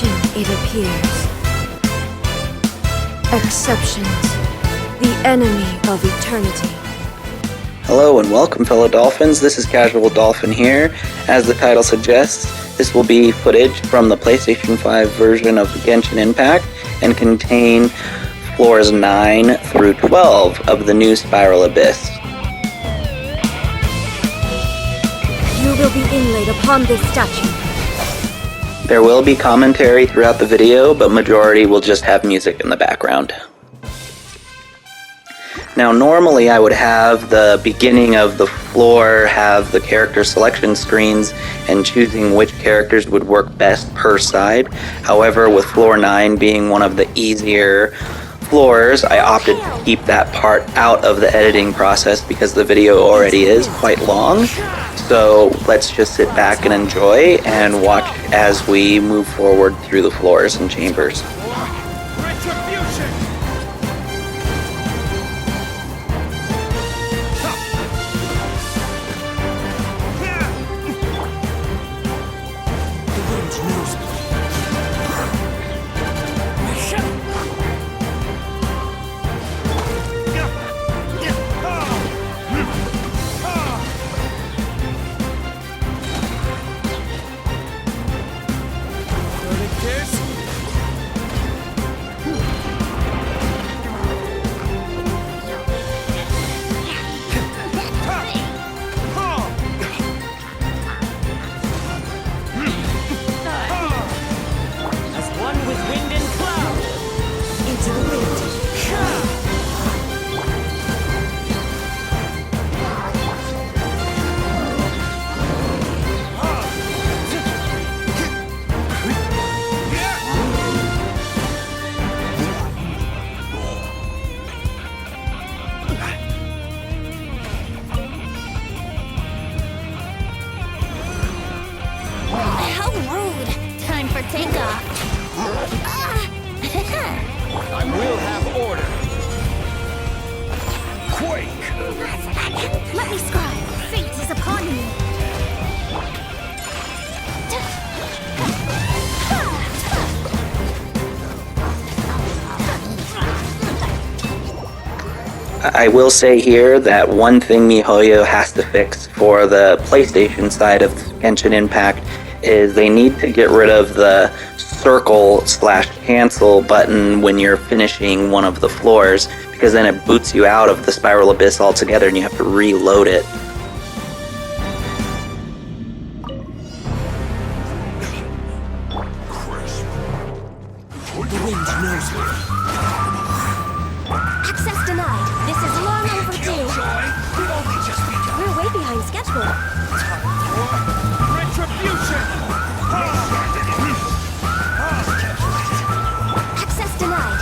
Genshin, it appears. Exceptions. The enemy of eternity. Hello and welcome, fellow Dolphins. This is Cazual Dolphin here. As the title suggests, this will be footage from the PlayStation 5 version of Genshin Impact and contain floors 9 through 12 of the new Spiral Abyss. You will be inlaid upon this statue. There will be commentary throughout the video, but majority will just have music in the background. Now, normally I would have the beginning of the floor have the character selection screens and choosing which characters would work best per side. However, with floor 9 being one of the easier floors, I opted to keep that part out of the editing process because the video already is quite long. So let's just sit back and enjoy and watch as we move forward through the floors and chambers. I will have order. Quake! Let me scribe. Fate is upon me. I will say here that one thing MiHoYo has to fix for the PlayStation side of Genshin Impact is they need to get rid of the circle/cancel button when you're finishing one of the floors, because then it boots you out of the Spiral Abyss altogether and you have to reload it. The wind knows me. Access denied. This is long overdue. We're way behind schedule. Retribution! Access denied.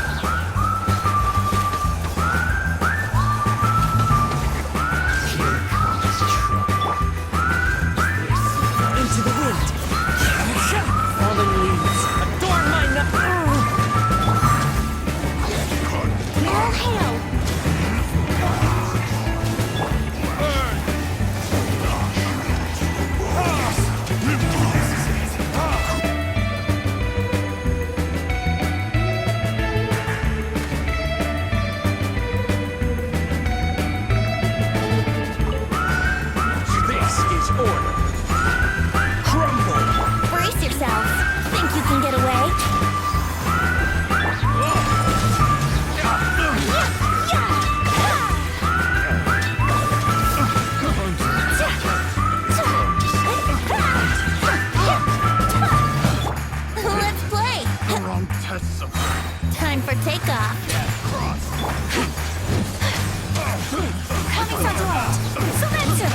Into the wind. Fallen leaves. Adorn my All hail. This is order. Crumble. Brace yourselves. Think you can get away? Let's play. Time for takeoff. Coming from the right. Surrender.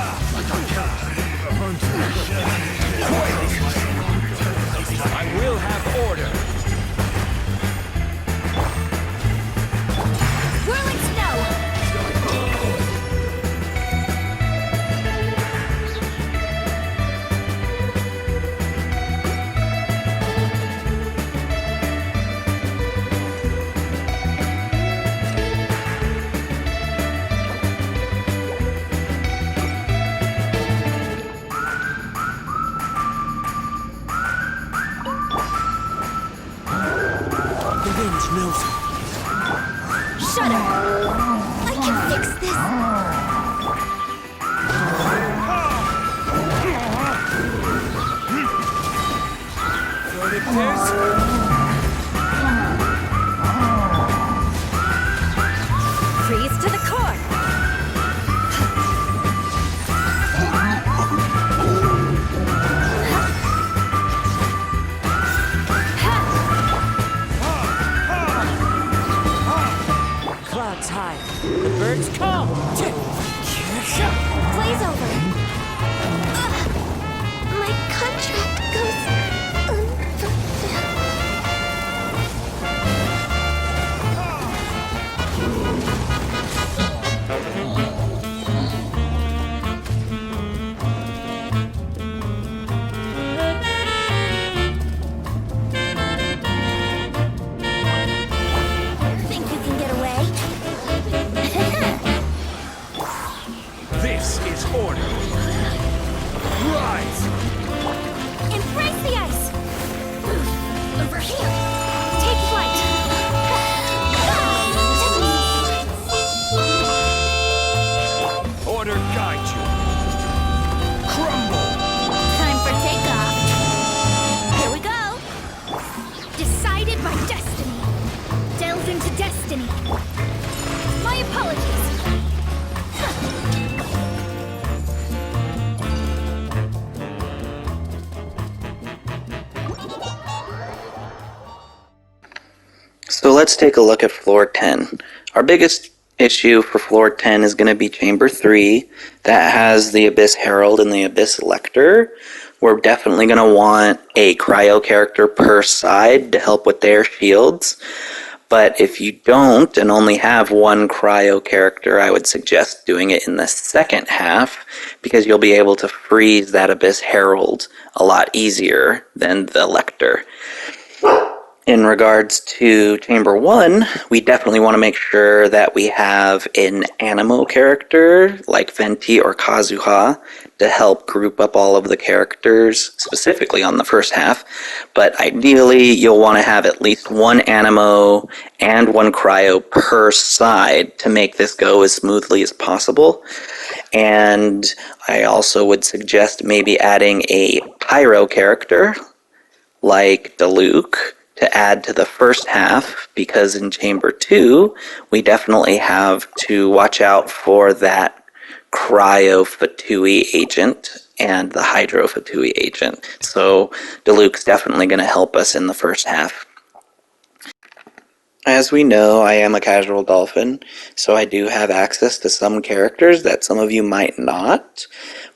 sword. Clouds high. The birds come. Blaze over. My contract goes unfulfilled. Think you can get away? This is order. Rise. Embrace the ice! Over here! Take flight! Order guide you. Crumble. Time for takeoff. Here we go! Decided by destiny. Delved into destiny. My apologies. So let's take a look at floor 10. Our biggest issue for floor 10 is going to be chamber 3. That has the Abyss Herald and the Abyss Lector. We're definitely going to want a cryo character per side to help with their shields. But if you don't and only have one cryo character, I would suggest doing it in the second half because you'll be able to freeze that Abyss Herald a lot easier than the Lector. In regards to Chamber 1, we definitely want to make sure that we have an Animo character like Venti or Kazuha to help group up all of the characters, specifically on the first half. But ideally, you'll want to have at least one Animo and one Cryo per side to make this go as smoothly as possible. And I also would suggest maybe adding a Pyro character like Diluc to add to the first half, because in Chamber 2, we definitely have to watch out for that Cryo Fatui agent and the Hydro Fatui agent. So Diluc's definitely going to help us in the first half. As we know, I am a casual Dolphin, so I do have access to some characters that some of you might not.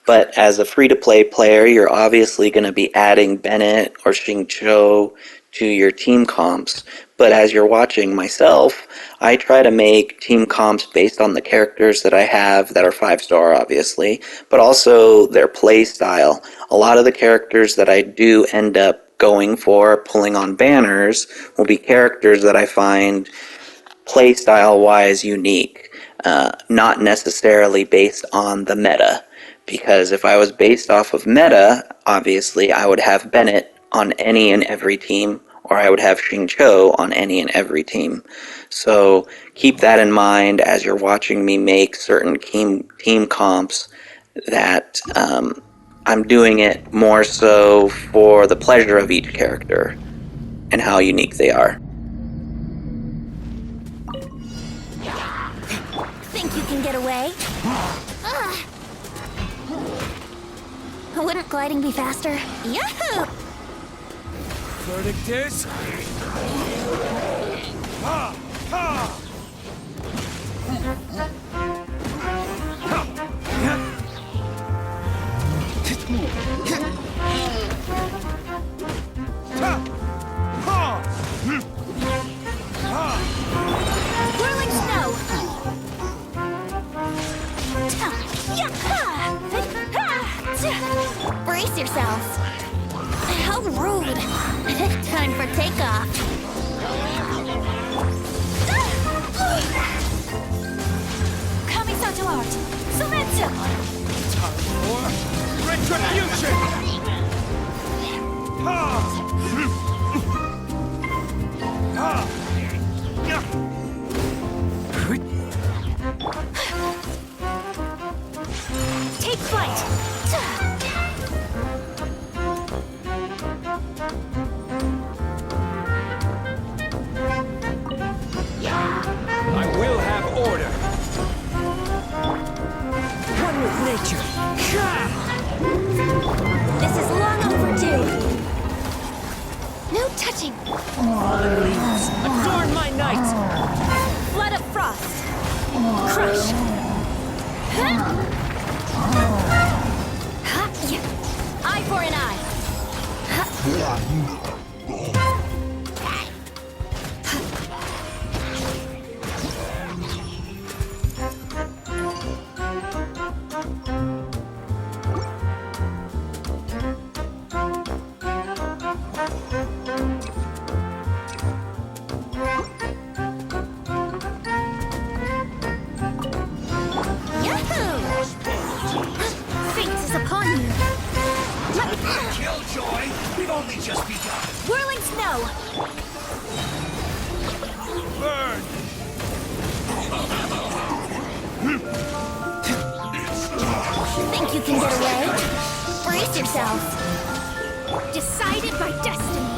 But as a free-to-play player, you're obviously going to be adding Bennett or Xingqiu to your team comps. But as you're watching myself, I try to make team comps based on the characters that I have that are 5-star, obviously, but also their play style. A lot of the characters that I do end up going for, pulling on banners, will be characters that I find play style wise unique, not necessarily based on the meta. Because if I was based off of meta, obviously I would have Bennett on any and every team, or I would have Xingqiu on any and every team. So keep that in mind as you're watching me make certain team comps, that I'm doing it more so for the pleasure of each character and how unique they are. Think you can get away? Wouldn't gliding be faster? Yahoo! Verdict is... Ha! Ha! Whirling snow! Brace yourselves! How rude! Time for takeoff! Kamisato art! Sumetsu! Time for retribution! Ha! Ha! Take flight! I will have order. get you! This is long overdue. No touching. Fallen leaves, adorn my night! Flood of frost. Crush. Eye for an eye. Killjoy, we've only just begun. Whirling snow. Burn! Think you can get away? Brace yourselves. Decided by destiny.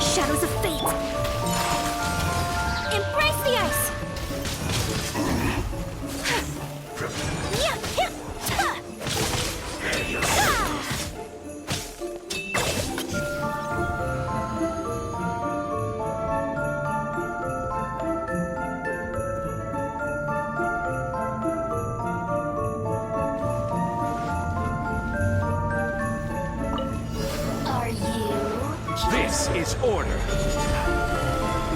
Shadows of fate. Embrace the ice. This is order.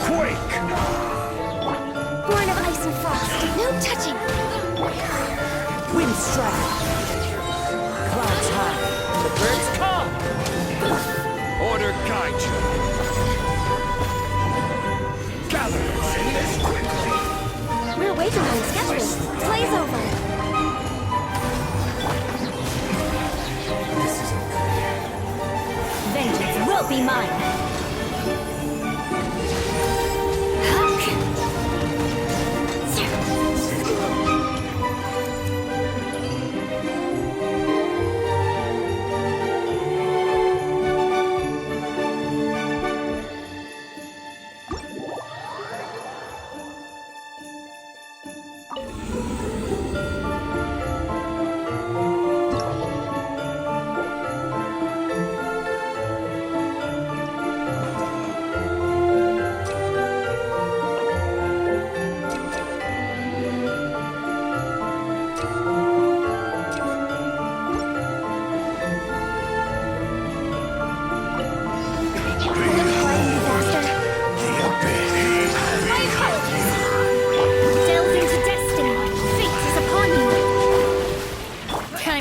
Quake! Born of ice and frost. No touching. Wind strike! Clouds high, the birds come! Order guide you. Gather this quickly. We're way behind schedule. Play's over. Vengeance will be mine.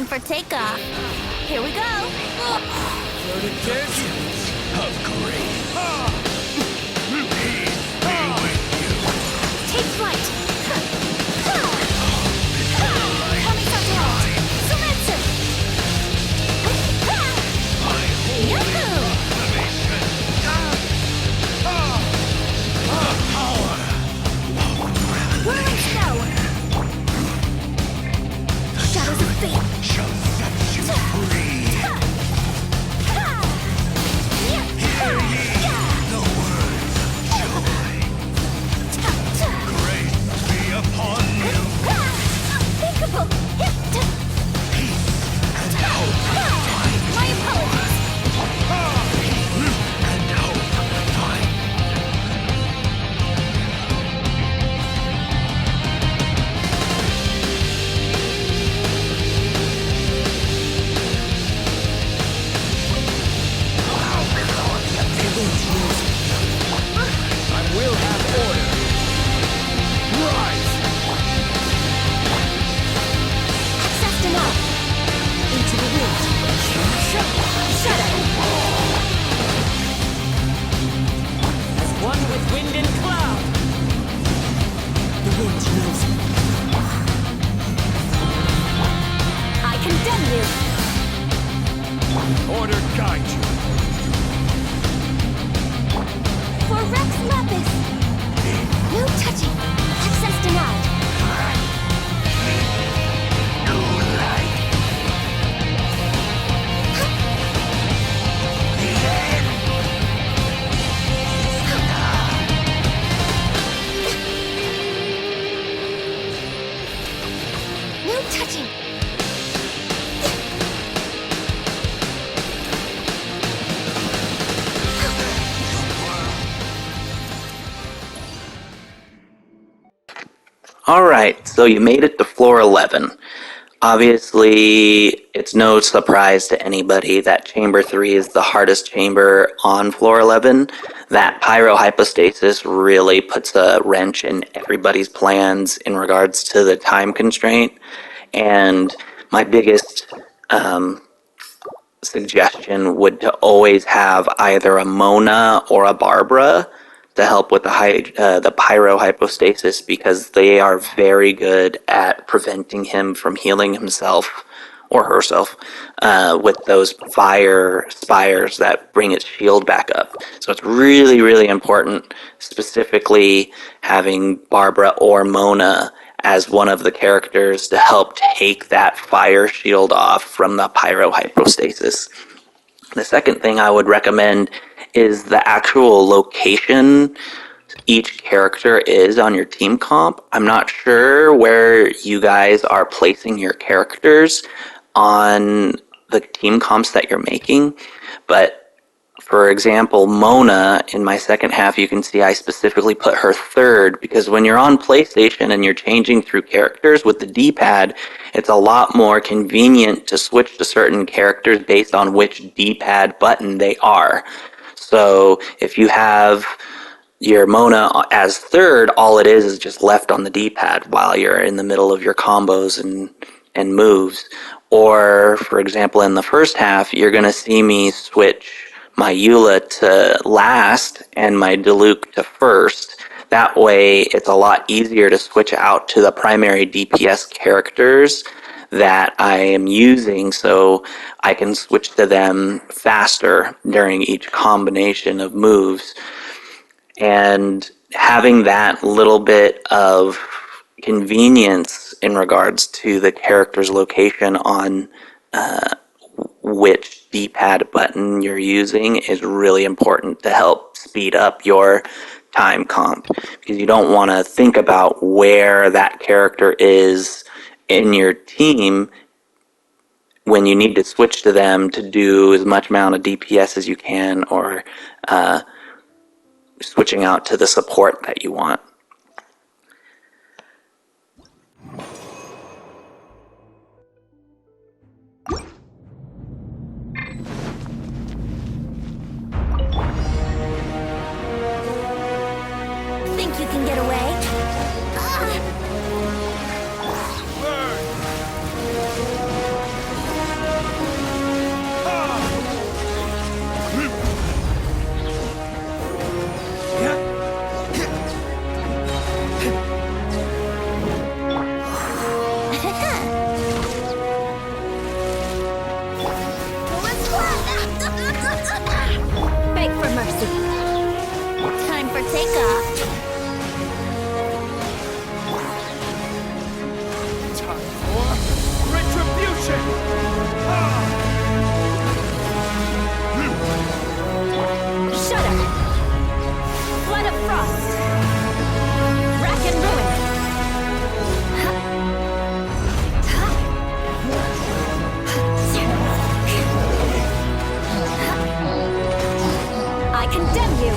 For takeoff. Here we go. Loaded dish of grace. Take flight. Coming up. Surrender. Yahoo! Whirling snow. Shadows of fate. Shall set you free. Hear ye the words of joy. Grace be upon you. Unthinkable. Peace and hope find. My apologies. Peace and hope find. I will have order. Rise! Access denied. Into the wind. Shadow. As one with wind and cloud! The wind knows me. I condemn you. Order guide you. For Rex Lapis. No touching. Access denied. No touching. Alright, so you made it to floor 11. Obviously, it's no surprise to anybody that Chamber 3 is the hardest chamber on floor 11. That pyrohypostasis really puts a wrench in everybody's plans in regards to the time constraint. And my biggest suggestion would to always have either a Mona or a Barbara to help with the pyrohypostasis, because they are very good at preventing him from healing himself or herself with those fire spires that bring its shield back up. So it's really, really important, specifically having Barbara or Mona as one of the characters to help take that fire shield off from the pyrohypostasis. The second thing I would recommend is the actual location each character is on your team comp. I'm not sure where you guys are placing your characters on the team comps that you're making, but for example, Mona, in my second half, you can see I specifically put her third, because when you're on PlayStation and you're changing through characters with the D-pad, it's a lot more convenient to switch to certain characters based on which D-pad button they are. So if you have your Mona as third, all it is just left on the D-pad while you're in the middle of your combos and moves. Or, for example, in the first half, you're going to see me switch my Eula to last and my Diluc to first. That way, it's a lot easier to switch out to the primary DPS characters that I am using, so I can switch to them faster during each combination of moves. And having that little bit of convenience in regards to the character's location on which D-pad button you're using is really important to help speed up your time comp, because you don't want to think about where that character is in your team when you need to switch to them to do as much amount of DPS as you can, or switching out to the support that you want. Think you can get away? Beg for mercy. Time for takeoff. Time for retribution! Shudder. Flood of frost. Rack and ruin. I condemn you.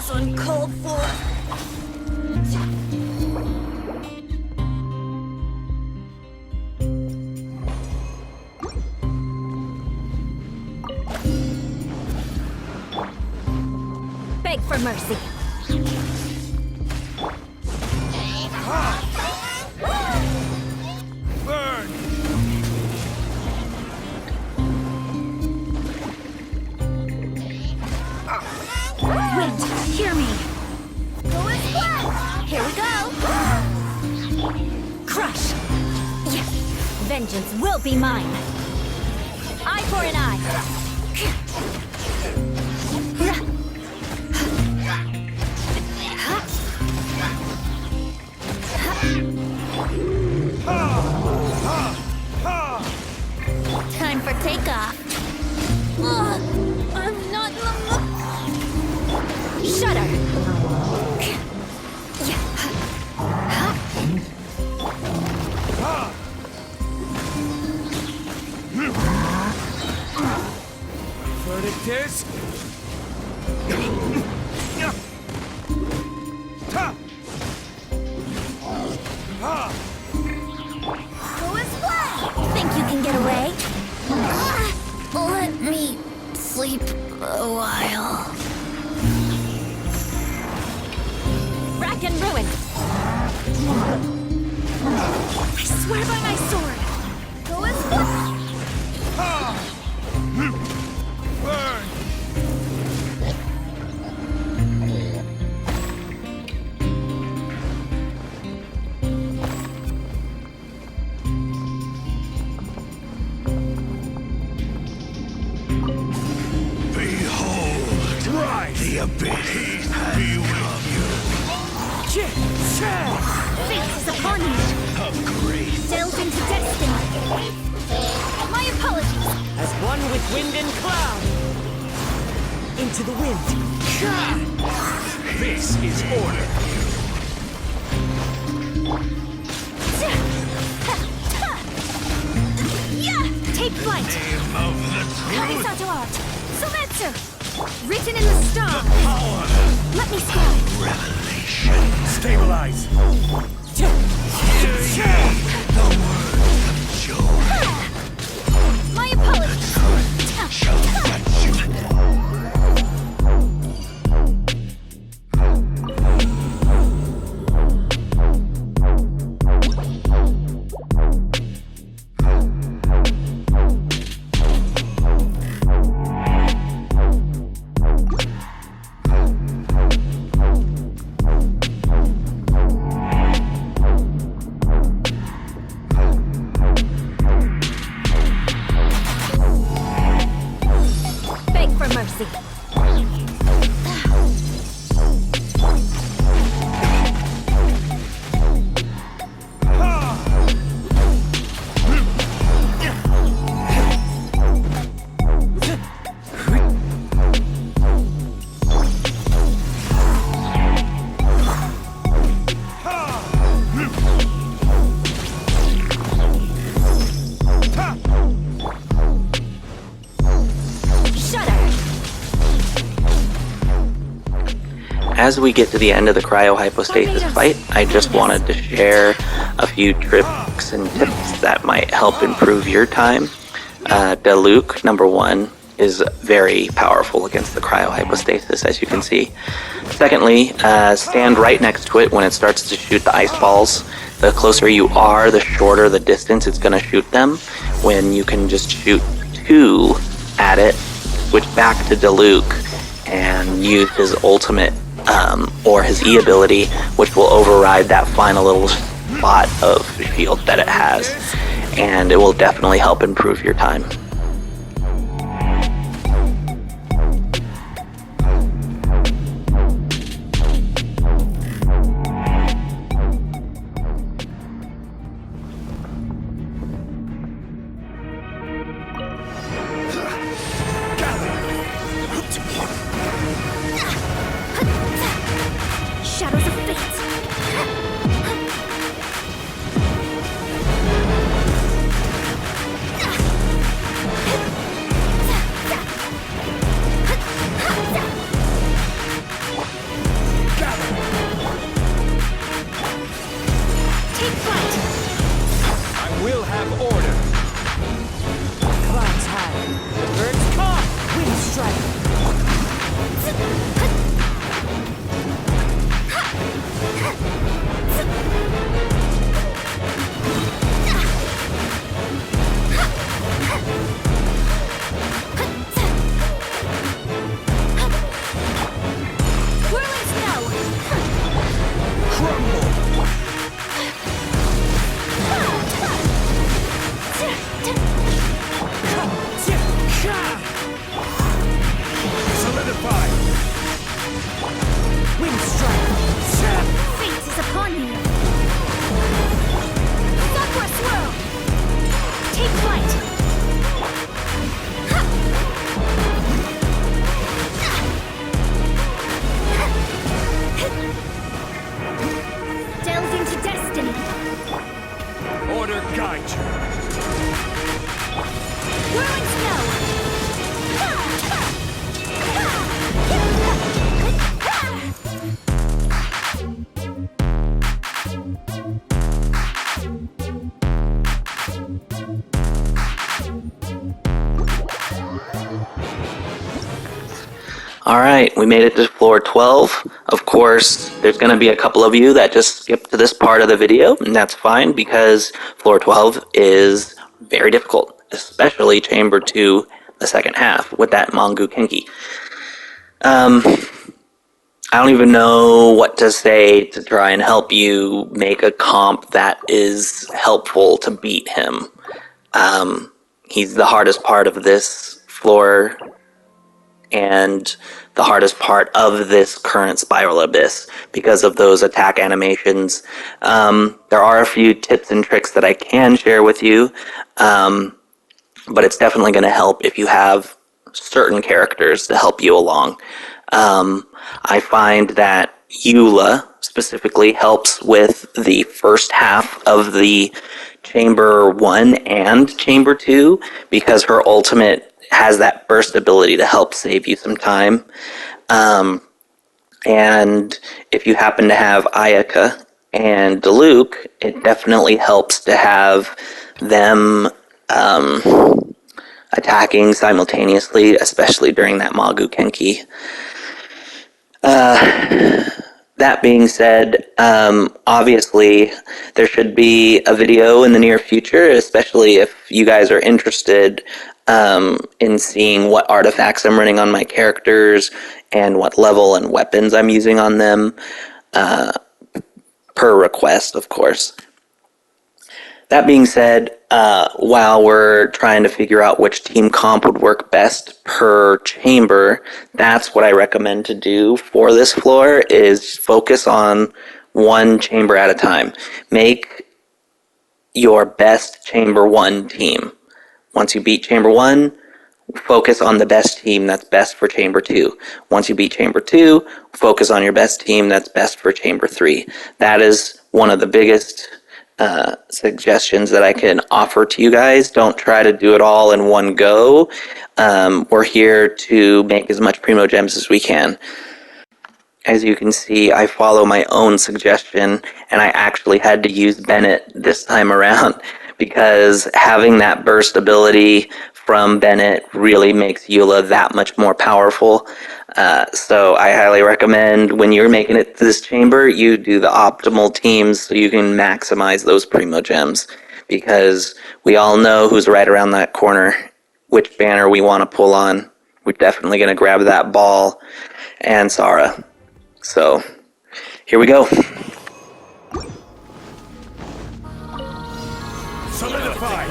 That's uncalled for. Beg for mercy. Burn! Wind, hear me. Here we go. Crush. Yeah. Vengeance will be mine. Eye for an eye. Time for takeoff. I'm not. Shudder. Verdict is... Ta! Think you can get away? Let me sleep a while. Rack and ruin. I swear by my sword. Go as Burn! Behold, Rise! the abyss be with you. Fate is upon you. A great Delve into destiny. My apologies. As one with wind and cloud. Into the wind. This is order. Take flight. name of the truth. Kaisato art. Sometsu. Written in the stars. Power Let me scribe. revelation. Stabilize. Hear ye the words of joy. My apologies. Shall touch you. Beg for mercy. Shudder. As we get to the end of the cryohypostasis fight, I just wanted to share a few tricks and tips that might help improve your time. Diluc, number 1, is very powerful against the cryohypostasis, as you can see. Secondly, stand right next to it when it starts to shoot the ice balls. The closer you are, the shorter the distance it's going to shoot them. When you can just shoot 2 at it, switch back to Diluc and use his ultimate or his E ability, which will override that final little spot of shield that it has, and it will definitely help improve your time. Shadows of fate. Alright, we made it to floor 12. Of course, there's going to be a couple of you that just skipped to this part of the video, and that's fine because floor 12 is very difficult, especially Chamber 2, the second half, with that Mongu Kenki. I don't even know what to say to try and help you make a comp that is helpful to beat him. He's the hardest part of this floor and the hardest part of this current Spiral Abyss because of those attack animations. There are a few tips and tricks that I can share with you, but it's definitely going to help if you have certain characters to help you along. I find that Eula specifically helps with the first half of the Chamber 1 and Chamber 2 because her ultimate has that burst ability to help save you some time. And if you happen to have Ayaka and Diluc, it definitely helps to have them attacking simultaneously, especially during that Magu Kenki. That being said, obviously there should be a video in the near future, especially if you guys are interested in seeing what artifacts I'm running on my characters and what level and weapons I'm using on them, per request, of course. That being said, while we're trying to figure out which team comp would work best per chamber, that's what I recommend to do for this floor, is focus on one chamber at a time. Make your best Chamber 1 team. Once you beat Chamber 1, focus on the best team that's best for Chamber 2. Once you beat Chamber 2, focus on your best team that's best for Chamber 3. That is one of the biggest suggestions that I can offer to you guys. Don't try to do it all in one go. We're here to make as much Primo Gems as we can. As you can see, I follow my own suggestion, and I actually had to use Bennett this time around because having that burst ability from Bennett really makes Eula that much more powerful. So I highly recommend when you're making it to this chamber, you do the optimal teams so you can maximize those Primo Gems, because we all know who's right around that corner, which banner we want to pull on. We're definitely going to grab that ball and Sara. So here we go. Solidify!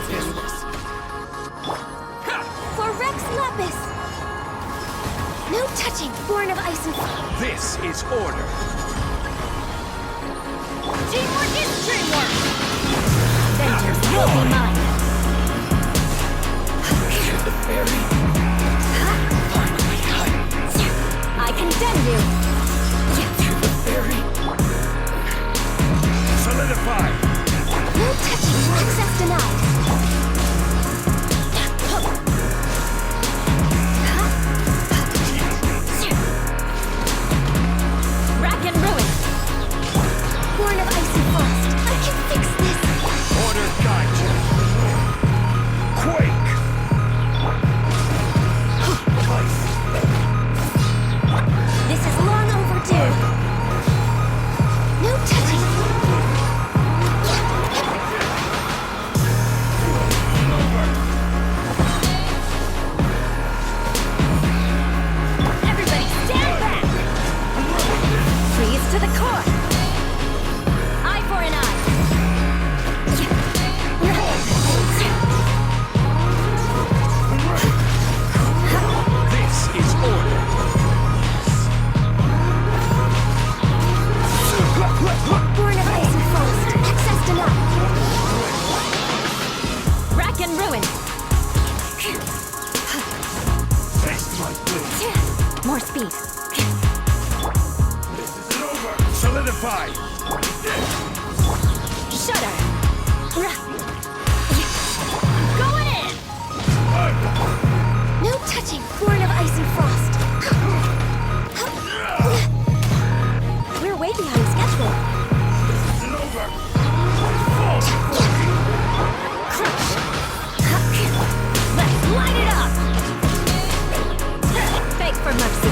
For Rex Lapis! No touching, born of ice and fire. This is order. Teamwork is teamwork! Vengeance will be mine. I condemn you. Solidify! No touching, access denied. Rack and ruin. Born of ice and frost. I can fix this. Order guide you. Quake! This is long overdue. No touching. Everybody stand back. Freeze to the core. Eye for an eye. This is order. Born of ice and frost. Access denied. Rack and ruin. Face my blade. More speed. Solidify! Shudder. Going in. No touching. Born of ice and frost. We're way behind schedule. Crush. Let's light it up. Beg for mercy.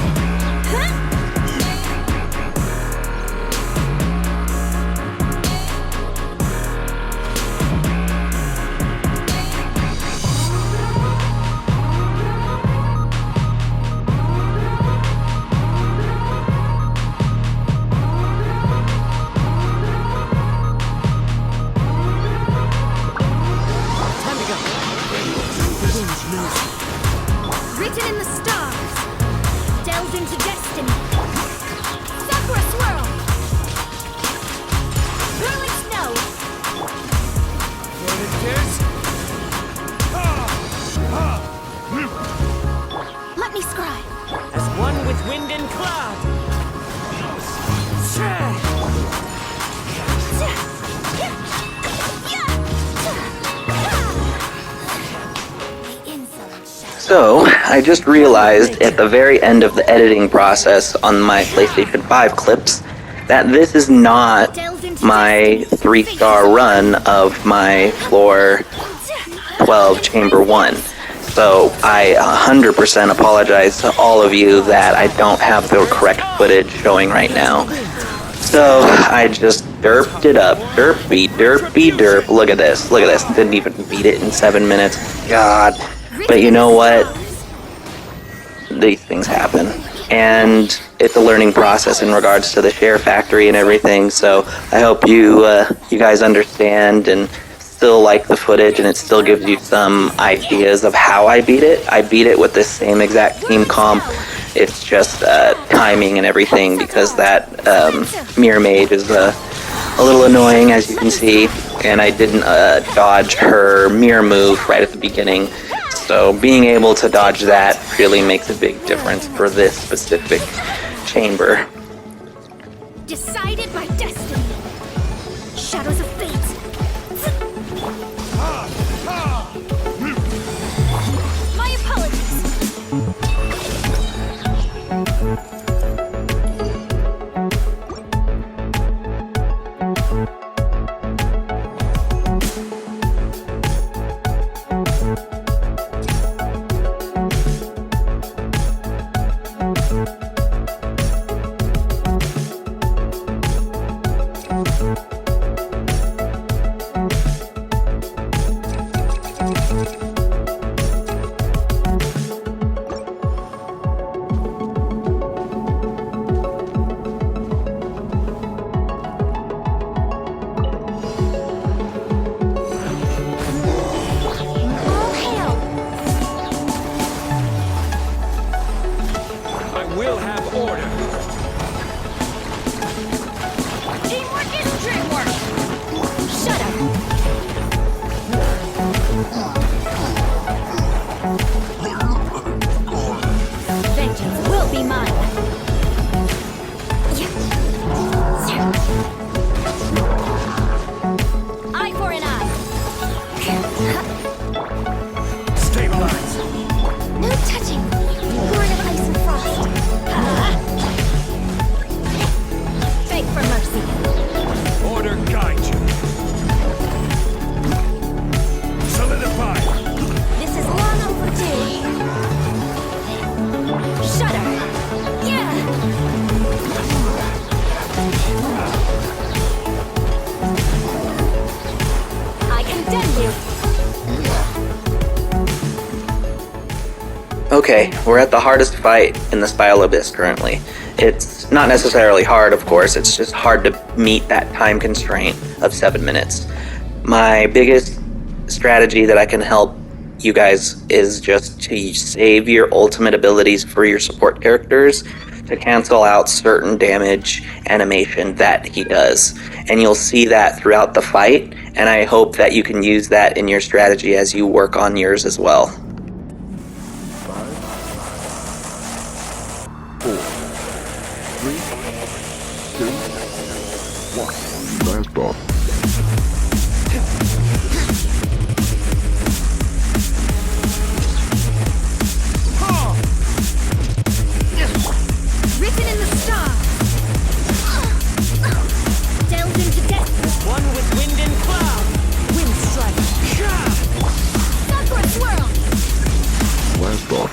Written in the stars. Delve into destiny. Sakura swirl. Whirling snow. What it is? Let me scribe. As one with wind and cloud. The insolent shadow. So, I just realized at the very end of the editing process on my PlayStation 5 clips that this is not my 3-star run of my floor 12 chamber 1. So I 100% apologize to all of you that I don't have the correct footage showing right now. So I just derped it up. Derpy, derpy, derp. Look at this. Look at this. Didn't even beat it in 7 minutes. God. But you know what? These things happen. And it's a learning process in regards to the ShareFactory and everything. So I hope you guys understand and still like the footage, and it still gives you some ideas of how I beat it. I beat it with the same exact team comp. It's just timing and everything, because that mirror mage is a little annoying, as you can see, and I didn't dodge her mirror move right at the beginning. So being able to dodge that really makes a big difference for this specific chamber. Decided by destiny. Shadows of fate. My apologies. All hail. I will have order. Teamwork is dreamwork. Shut up. Vengeance will be mine. Eye for an eye. Stabilize. No touching. Born of ice and frost. Beg for mercy. Order guide you. Solidify. This is long overdue. Shudder. Yeah. I condemn you. Okay, we're at the hardest fight in the Spiral Abyss currently. It's not necessarily hard, of course, it's just hard to meet that time constraint of 7 minutes. My biggest strategy that I can help you guys is just to save your ultimate abilities for your support characters to cancel out certain damage animation that he does. And you'll see that throughout the fight, and I hope that you can use that in your strategy as you work on yours as well. 4, 3, 2, 1. Blast off. Written in the stars. Delve into death. One with wind and cloud. Wind strike. Sakura swirl. Blast off.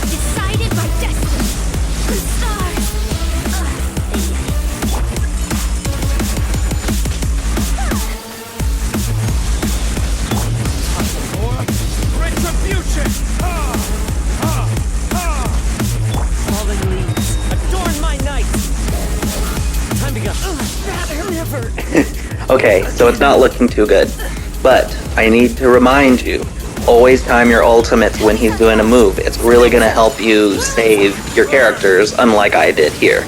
Decided by destiny. The stars. Retribution. Fallen leaves. never. Okay, so it's not looking too good. But I need to remind you, always time your ultimates when he's doing a move. It's really going to help you save your characters, unlike I did here.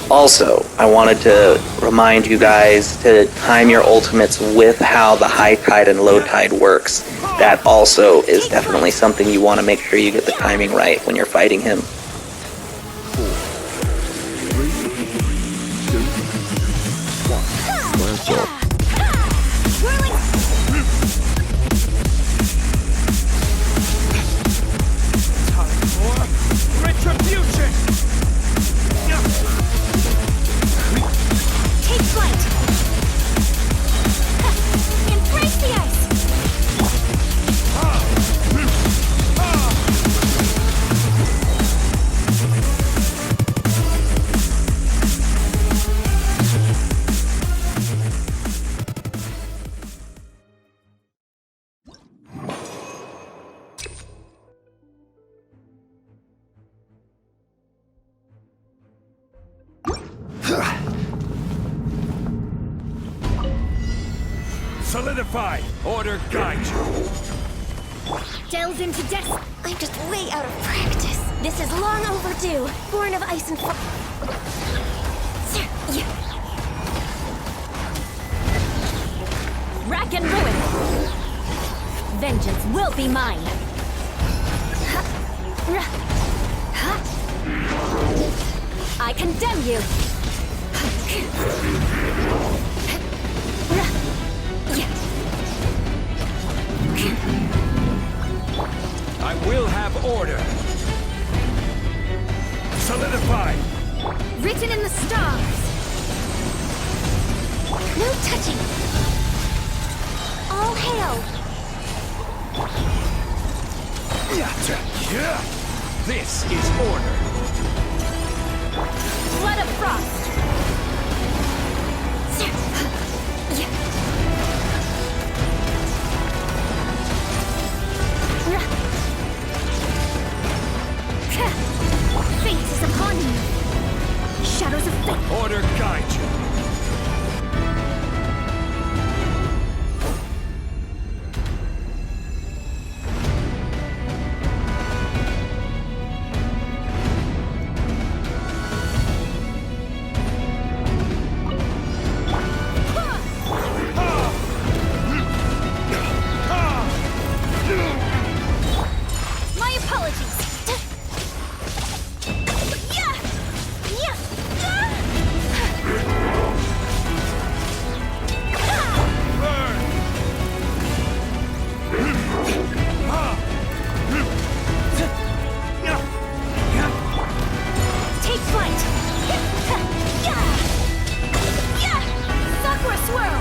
Also, I wanted to remind you guys to time your ultimates with how the high tide and low tide works. That also is definitely something you want to make sure you get the timing right when you're fighting him. 4, 3, 2, 1. Blast off. Time for retribution! Take flight. Embrace the ice. Solidify! Order guide you! Delve into depths. I'm just way out of practice. This is long overdue. Born of ice and fire. Rack and ruin. Vengeance will be mine. I condemn you. I will have order! Solidify! Written in the stars. No touching. All hail. This is order! Blood of frost. Fate is upon you. Shadows of fate. Order guide you! My apologies. Take flight. Sakura swirl.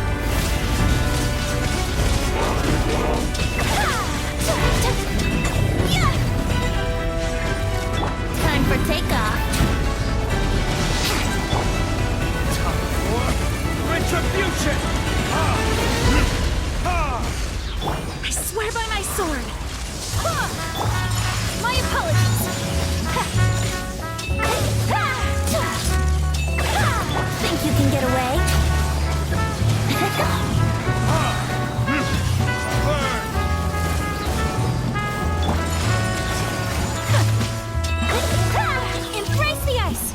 Time for takeoff. Time for retribution! I swear by my sword. My apologies. Think you can get away? Embrace the ice.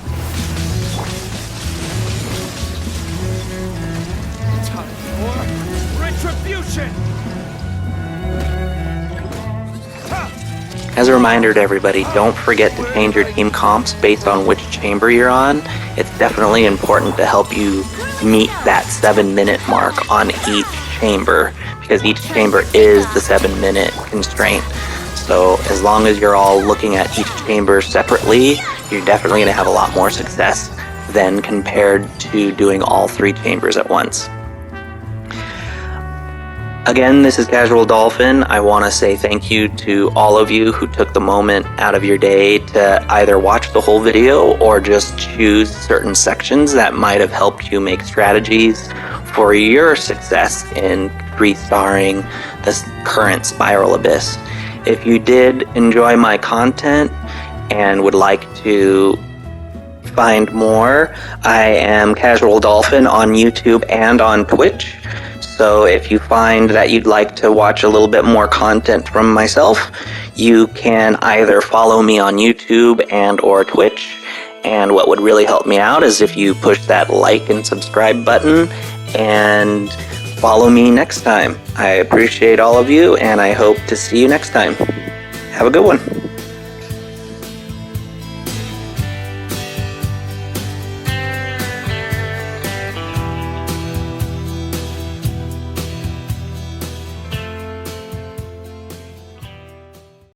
Time for retribution! As a reminder to everybody, don't forget to change your team comps based on which chamber you're on. It's definitely important to help you meet that 7-minute mark on each chamber, because each chamber is the 7-minute constraint. So as long as you're all looking at each chamber separately, you're definitely going to have a lot more success than compared to doing all 3 chambers at once. Again, this is Casual Dolphin. I want to say thank you to all of you who took the moment out of your day to either watch the whole video or just choose certain sections that might have helped you make strategies for your success in 3-starring this current Spiral Abyss. If you did enjoy my content and would like to find more, I am Cazual Dolphin on YouTube and on Twitch. So if you find that you'd like to watch a little bit more content from myself, you can either follow me on YouTube and or Twitch. And what would really help me out is if you push that like and subscribe button and follow me next time. I appreciate all of you, and I hope to see you next time. Have a good one.